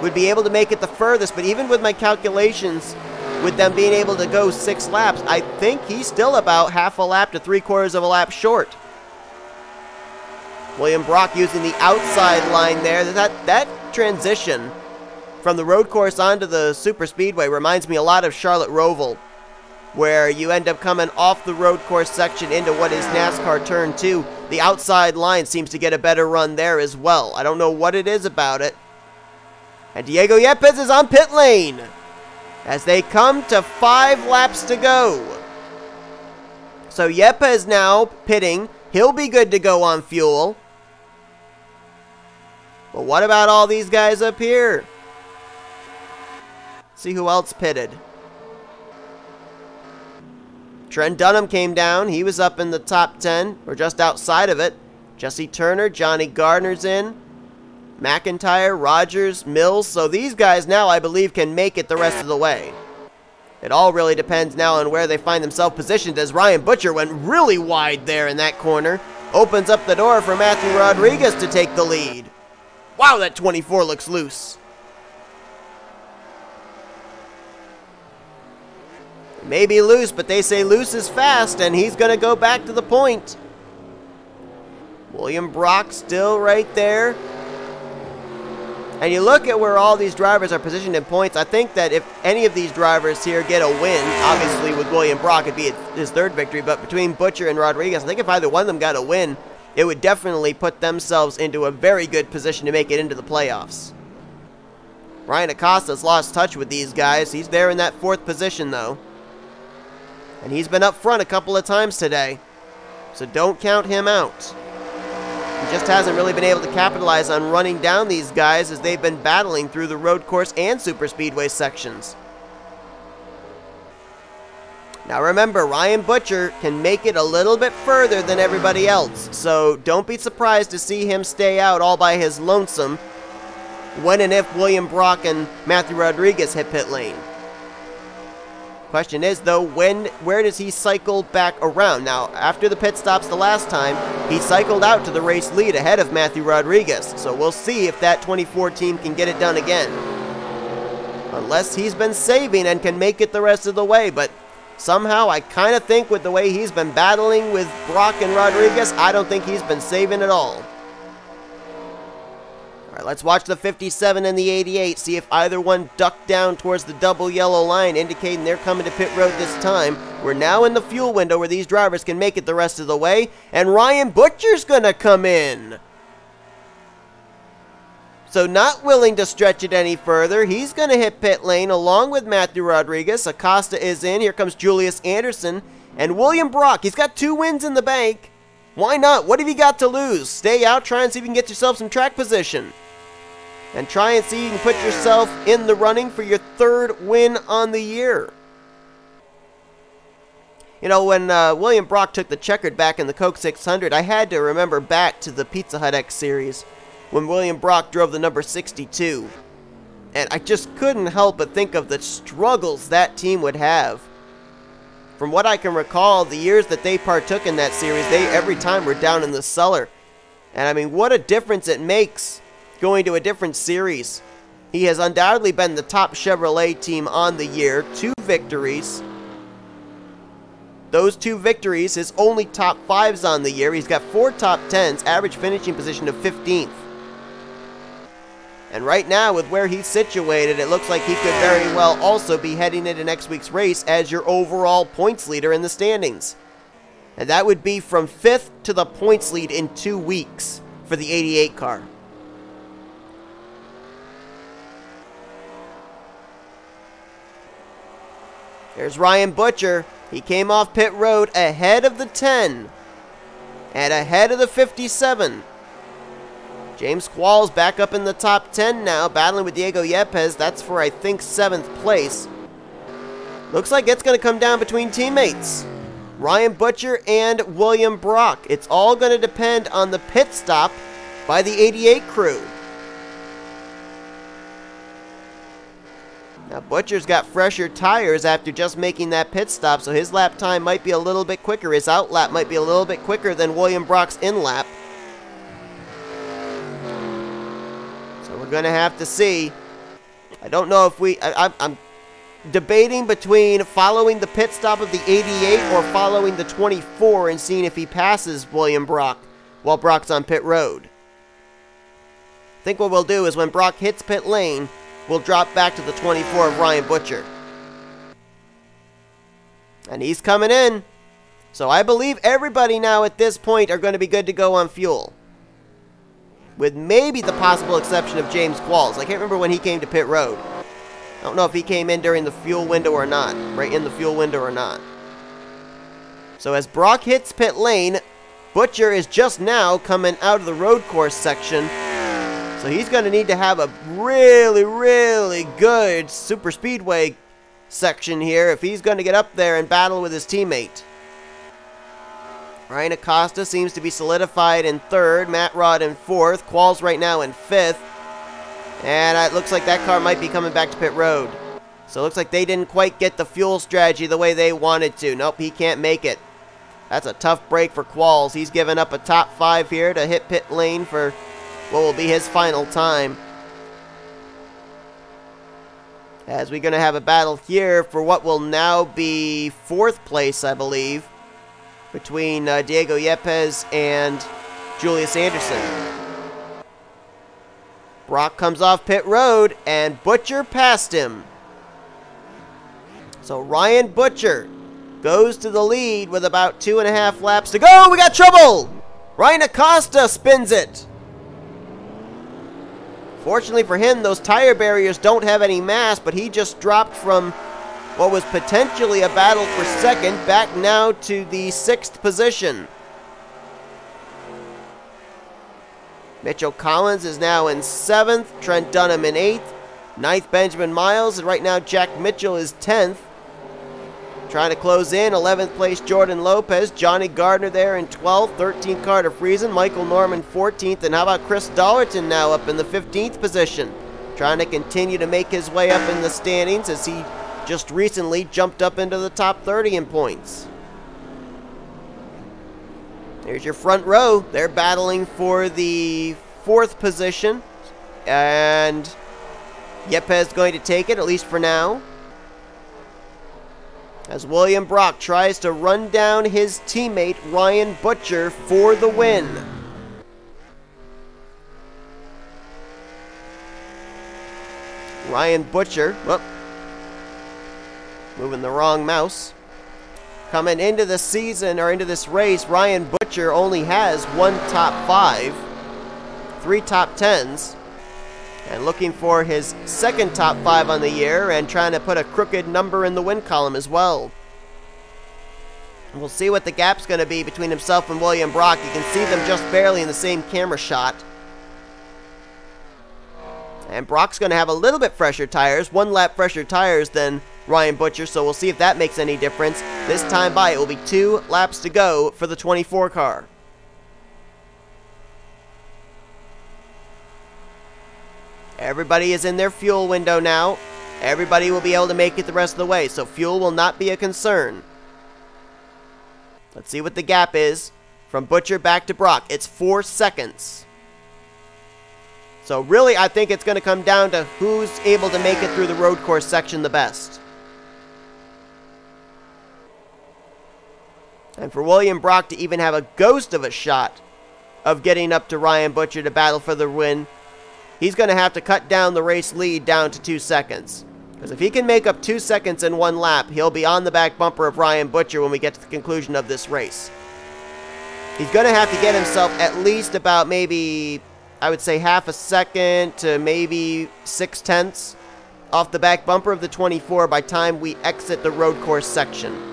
would be able to make it the furthest. But even with my calculations, with them being able to go 6 laps, I think he's still about half a lap to 3/4 of a lap short. William Brock using the outside line there. That transition from the road course onto the super speedway reminds me a lot of Charlotte Roval, where you end up coming off the road course section into what is NASCAR Turn 2. The outside line seems to get a better run there as well. I don't know what it is about it. And Diego Yepez is on pit lane as they come to 5 laps to go. So Yepez now pitting. He'll be good to go on fuel. But what about all these guys up here? See who else pitted. Trent Dunham came down. He was up in the top 10, or just outside of it. Jesse Turner, Johnny Gardner's in. McIntire, Rogers, Millz. So these guys now, I believe, can make it the rest of the way. It all really depends now on where they find themselves positioned, as Ryan Butcher went really wide there in that corner. Opens up the door for Matthew Rodriguez to take the lead. Wow, that 24 looks loose. It may be loose, but they say loose is fast, and he's going to go back to the point. William Brock still right there. And you look at where all these drivers are positioned in points, I think that if any of these drivers here get a win, obviously with William Brock it'd be his 3rd victory, but between Butcher and Rodriguez, I think if either one of them got a win, it would definitely put themselves into a very good position to make it into the playoffs. Ryan Acosta's lost touch with these guys. He's there in that 4th position though. And he's been up front a couple of times today, so don't count him out. He just hasn't really been able to capitalize on running down these guys as they've been battling through the road course and super speedway sections. Now remember, Ryan Butcher can make it a little bit further than everybody else, so don't be surprised to see him stay out all by his lonesome when and if William Brock and Matthew Rodriguez hit pit lane. Question is, though, where does he cycle back around? Now, after the pit stops the last time, he cycled out to the race lead ahead of Matthew Rodriguez. So we'll see if that 24 team can get it done again. Unless he's been saving and can make it the rest of the way. But somehow, I kind of think with the way he's been battling with Brock and Rodriguez, I don't think he's been saving at all. All right, let's watch the 57 and the 88, see if either one ducked down towards the double yellow line, indicating they're coming to pit road this time. We're now in the fuel window where these drivers can make it the rest of the way, and Ryan Butcher's going to come in. So not willing to stretch it any further, he's going to hit pit lane along with Matthew Rodriguez. Acosta is in. Here comes Julius Anderson. And William Brock, he's got 2 wins in the bank. Why not? What have you got to lose? Stay out, try and see if you can get yourself some track position. And try and see if you can put yourself in the running for your 3rd win on the year. You know, when William Brock took the checkered back in the Coke 600, I had to remember back to the Pizza Hut X Series when William Brock drove the number 62. And I just couldn't help but think of the struggles that team would have. From what I can recall, the years that they partook in that series, they every time were down in the cellar. And I mean, what a difference it makes going to a different series. He has undoubtedly been the top Chevrolet team on the year. 2 victories. Those 2 victories, his only top 5s on the year. He's got 4 top 10s, average finishing position of 15th. And right now, with where he's situated, it looks like he could very well also be heading into next week's race as your overall points leader in the standings. And that would be from 5th to the points lead in 2 weeks for the 88 car. There's Ryan Butcher. He came off pit road ahead of the 10 and ahead of the 57. James Qualls back up in the top 10 now, battling with Diego Yepez. That's for, I think, 7th place. Looks like it's going to come down between teammates. Ryan Butcher and William Brock. It's all going to depend on the pit stop by the 88 crew. Now, Butcher's got fresher tires after just making that pit stop, so his lap time might be a little bit quicker. His out lap might be a little bit quicker than William Brock's in lap. So we're going to have to see. I don't know if I'm debating between following the pit stop of the 88 or following the 24 and seeing if he passes William Brock while Brock's on pit road. I think what we'll do is when Brock hits pit lane, we'll drop back to the 24 of Ryan Butcher. And he's coming in. So I believe everybody now at this point are going to be good to go on fuel. With maybe the possible exception of J Qualls. I can't remember when he came to pit road. I don't know if he came in during the fuel window or not. Right in the fuel window or not. So as Brock hits pit lane, Butcher is just now coming out of the road course section. So he's going to need to have a really, really good super speedway section here if he's going to get up there and battle with his teammate. R Acosta seems to be solidified in third. Matt Rod in fourth. Qualls right now in fifth. And it looks like that car might be coming back to pit road. So it looks like they didn't quite get the fuel strategy the way they wanted to. Nope, he can't make it. That's a tough break for Qualls. He's given up a top 5 here to hit pit lane for what will be his final time. As we're going to have a battle here for what will now be 4th place, I believe, between Diego Yepez and Julius Anderson. Brock comes off pit road, and Butcher passed him. So Ryan Butcher goes to the lead with about 2.5 laps to go. We got trouble! R Acosta spins it. Fortunately for him, those tire barriers don't have any mass, but he just dropped from what was potentially a battle for second back now to the 6th position. Mitchell Collins is now in 7th, Trent Dunham in 8th, 9th Benjamin Miles, and right now Jack Mitchell is 10th. Trying to close in, 11th place Jordan Lopez, Johnny Gardner there in 12th, 13th Carter Friesen, Michael Norman 14th, and how about Chris Dollerton now up in the 15th position? Trying to continue to make his way up in the standings as he just recently jumped up into the top 30 in points. There's your front row. They're battling for the 4th position, and Yepez going to take it, at least for now, as William Brock tries to run down his teammate Ryan Butcher for the win. Ryan Butcher, whoop, moving the wrong mouse. Coming into the season, or into this race, Ryan Butcher only has 1 top 5, 3 top 10s, and looking for his 2nd top 5 on the year, and trying to put a crooked number in the win column as well. And we'll see what the gap's going to be between himself and William Brock. You can see them just barely in the same camera shot. And Brock's going to have a little bit fresher tires, 1 lap fresher tires than Ryan Butcher, so we'll see if that makes any difference. This time by, it will be 2 laps to go for the 24 car. Everybody is in their fuel window now. Everybody will be able to make it the rest of the way, so fuel will not be a concern. Let's see what the gap is from Butcher back to Brock. It's 4 seconds. So really, I think it's going to come down to who's able to make it through the road course section the best. And for William Brock to even have a ghost of a shot of getting up to Ryan Butcher to battle for the win, he's going to have to cut down the race lead down to 2 seconds. Because if he can make up 2 seconds in 1 lap, he'll be on the back bumper of Ryan Butcher when we get to the conclusion of this race. He's going to have to get himself at least about maybe, I would say, half a second to maybe 6/10 off the back bumper of the 24 by time we exit the road course section.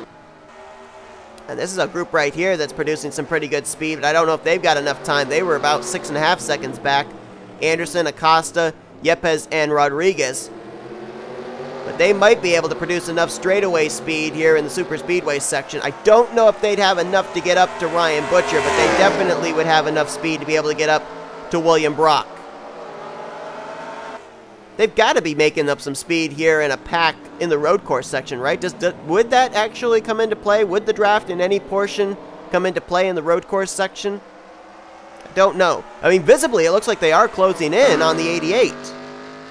And this is a group right here that's producing some pretty good speed, but I don't know if they've got enough time. They were about 6.5 seconds back. Anderson, Acosta, Yepez, and Rodriguez. But they might be able to produce enough straightaway speed here in the super speedway section. I don't know if they'd have enough to get up to Ryan Butcher, but they definitely would have enough speed to be able to get up to William Brock. they've got to be making up some speed here in a pack in the road course section, right? Would that actually come into play? Would the draft in any portion come into play in the road course section? I don't know. I mean, visibly, it looks like they are closing in on the 88.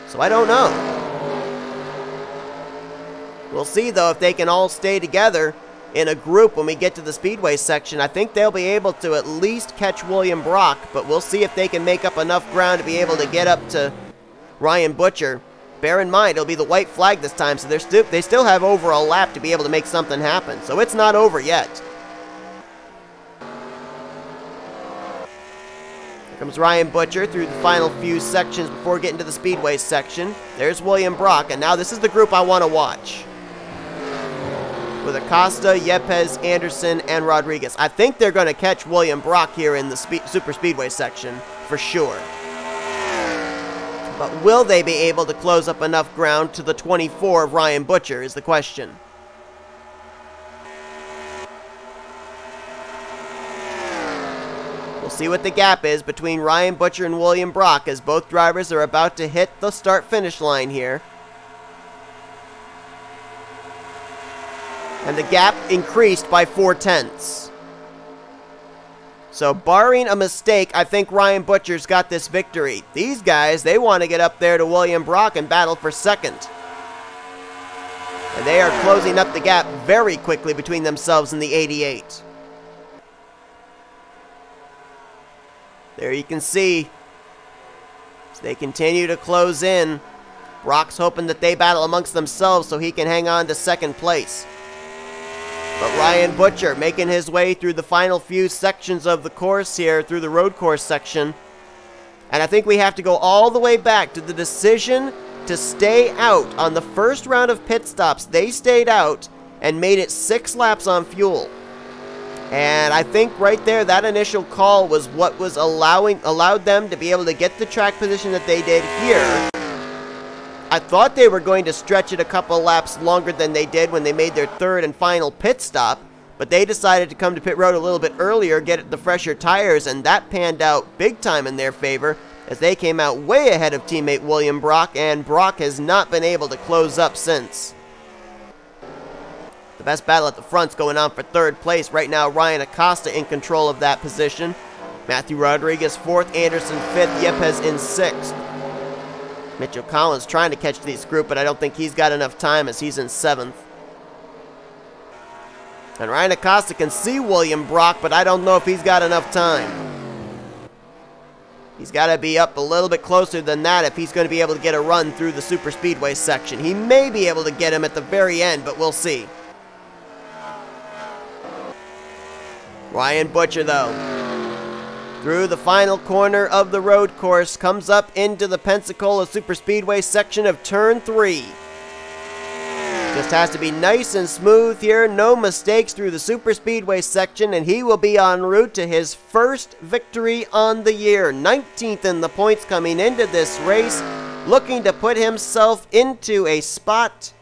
So I don't know. We'll see, though, if they can all stay together in a group when we get to the speedway section. I think they'll be able to at least catch William Brock, but we'll see if they can make up enough ground to be able to get up to Ryan Butcher. Bear in mind, it'll be the white flag this time, so they still have over a lap to be able to make something happen. So it's not over yet. Here comes Ryan Butcher through the final few sections before getting to the speedway section. There's William Brock, and now this is the group I want to watch. With Acosta, Yepez, Anderson, and Rodriguez. I think they're going to catch William Brock here in the super speedway section, for sure. But will they be able to close up enough ground to the 24 of Ryan Butcher is the question. We'll see what the gap is between Ryan Butcher and William Brock as both drivers are about to hit the start-finish line here. And the gap increased by 4/10. So barring a mistake, I think Ryan Butcher's got this victory. These guys, they want to get up there to William Brock and battle for second. And they are closing up the gap very quickly between themselves and the 88. There you can see, as they continue to close in, Brock's hoping that they battle amongst themselves so he can hang on to second place. But Ryan Butcher making his way through the final few sections of the course here, through the road course section. And I think we have to go all the way back to the decision to stay out on the first round of pit stops. They stayed out and made it 6 laps on fuel. And I think right there, that initial call was what was allowed them to be able to get the track position that they did here. I thought they were going to stretch it a couple laps longer than they did when they made their third and final pit stop, but they decided to come to pit road a little bit earlier, get the fresher tires, and that panned out big time in their favor as they came out way ahead of teammate William Brock, and Brock has not been able to close up since. The best battle at the front's going on for third place. Right now, Ryan Acosta in control of that position. Matthew Rodriguez 4th, Anderson 5th, Yepez in 6th. Mitchell Collins trying to catch this group, but I don't think he's got enough time as he's in 7th. And Ryan Acosta can see William Brock, but I don't know if he's got enough time. He's got to be up a little bit closer than that if he's going to be able to get a run through the super speedway section. He may be able to get him at the very end, but we'll see. Ryan Butcher, though, through the final corner of the road course, comes up into the Pensacola Superspeedway section of Turn 3. Just has to be nice and smooth here, no mistakes through the Superspeedway section, and he will be en route to his first victory on the year. 19th in the points coming into this race, looking to put himself into a spot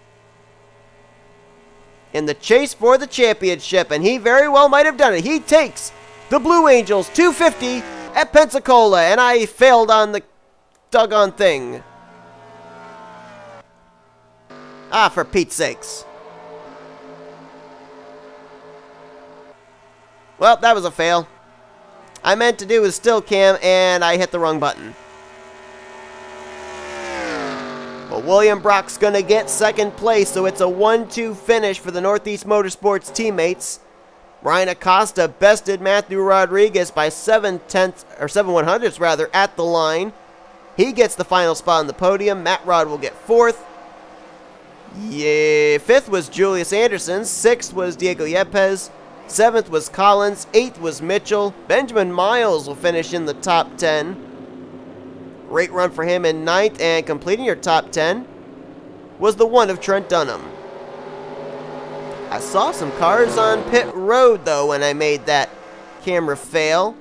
in the chase for the championship, and he very well might have done it. He takes the Blue Angels 250 at Pensacola, and I failed on the doggone thing. Ah, for Pete's sakes. Well, that was a fail. I meant to do a still cam, and I hit the wrong button. But William Brock's going to get second place, so it's a 1-2 finish for the Northeast Motorsports teammates. Ryan Acosta bested Matthew Rodriguez by 7/100ths rather at the line. He gets the final spot on the podium. Matt Rod will get 4th. Yeah, 5th was Julius Anderson. 6th was Diego Yepez. 7th was Collins. 8th was Mitchell. Benjamin Miles will finish in the top 10. Great run for him in 9th, and completing your top 10 was the one of Trent Dunham. I saw some cars on pit road, though, when I made that camera fail.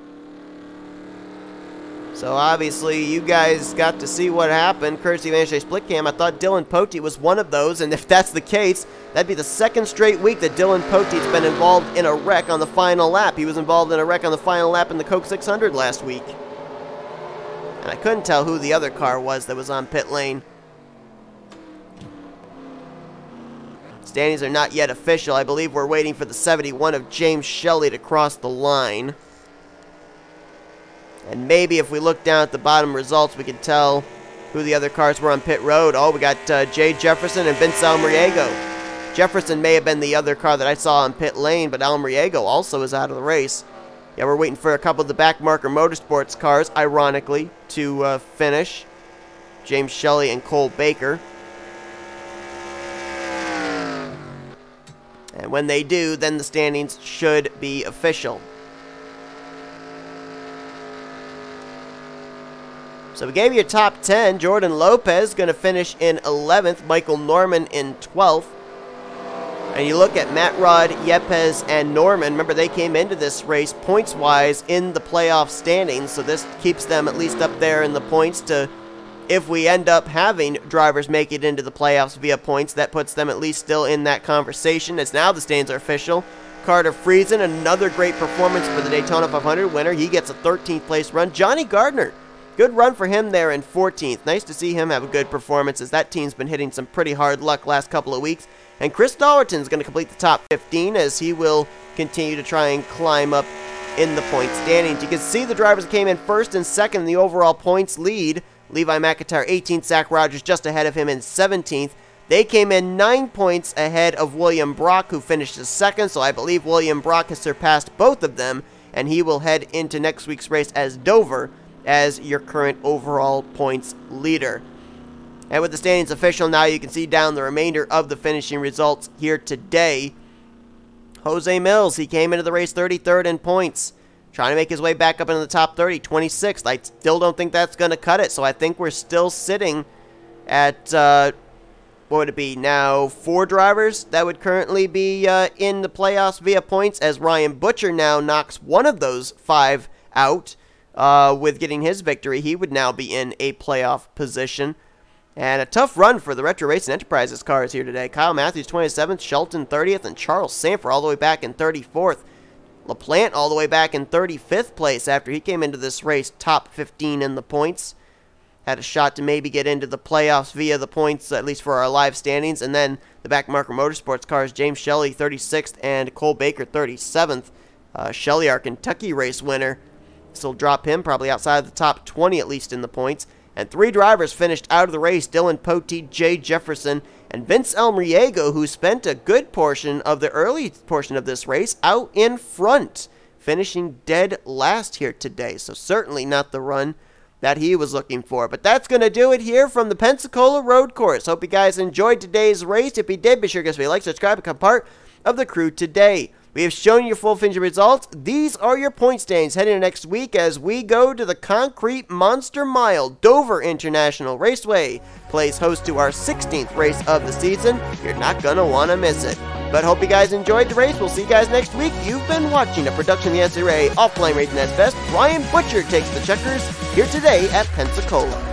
So, obviously, you guys got to see what happened, courtesy of NHA Split Cam. I thought Dylan Poteet was one of those, and if that's the case, that'd be the second straight week that Dylan Poteet's been involved in a wreck on the final lap. He was involved in a wreck on the final lap in the Coke 600 last week. And I couldn't tell who the other car was that was on pit lane. Standings are not yet official. I believe we're waiting for the 71 of J Shelly to cross the line. And maybe if we look down at the bottom results, we can tell who the other cars were on pit road. Oh, we got J Jefferson and V Almariego. Jefferson may have been the other car that I saw on pit lane, but Almariego also is out of the race. Yeah, we're waiting for a couple of the backmarker motorsports cars, ironically, to finish. J Shelly and Cole Baker. And when they do, then the standings should be official. So we gave you a top 10. Jordan Lopez going to finish in 11th. Michael Norman in 12th. And you look at Matt Rod, Yepez, and Norman. Remember, they came into this race points-wise in the playoff standings. So this keeps them at least up there in the points to, if we end up having drivers make it into the playoffs via points, that puts them at least still in that conversation, as now the standings are official. Carter Friesen, another great performance for the Daytona 500 winner. He gets a 13th place run. Johnny Gardner, good run for him there in 14th. Nice to see him have a good performance, as that team's been hitting some pretty hard luck last couple of weeks. And Chris Dollerton is going to complete the top 15, as he will continue to try and climb up in the point standings. You can see the drivers that came in first and second in the overall points lead. Levi McIntire 18th, Zach Rogers just ahead of him in 17th. They came in 9 points ahead of William Brock, who finished as second, so I believe William Brock has surpassed both of them, and he will head into next week's race as Dover as your current overall points leader. And with the standings official now, you can see down the remainder of the finishing results here today. J Millz, he came into the race 33rd in points. Trying to make his way back up into the top 30, 26th. I still don't think that's going to cut it, so I think we're still sitting at, what would it be now, 4 drivers that would currently be in the playoffs via points, as Ryan Butcher now knocks one of those 5 out with getting his victory. He would now be in a playoff position. And a tough run for the Retro Racing Enterprises cars here today. K Mathews 27th, Shelton 30th, and Charles Sandfer all the way back in 34th. LaPlante all the way back in 35th place after he came into this race top 15 in the points. Had a shot to maybe get into the playoffs via the points, at least for our live standings. And then the backmarker motorsports cars, J Shelly 36th and Cole Baker 37th. Shelly, our Kentucky race winner. This will drop him probably outside of the top 20 at least in the points. And 3 drivers finished out of the race, Dylan Poteet, J Jefferson, and V Almariego, who spent a good portion of the early portion of this race out in front, finishing dead last here today. So certainly not the run that he was looking for. But that's going to do it here from the Pensacola Road Course. Hope you guys enjoyed today's race. If you did, be sure to give us a like, subscribe, and become part of the crew today. We have shown you full finishing results. These are your point standings heading into next week as we go to the Concrete Monster Mile. Dover International Raceway plays host to our 16th race of the season. You're not going to want to miss it. But hope you guys enjoyed the race. We'll see you guys next week. You've been watching a production of the NNSCRA Offline Racing as Best. Ryan Butcher takes the checkers here today at Pensacola.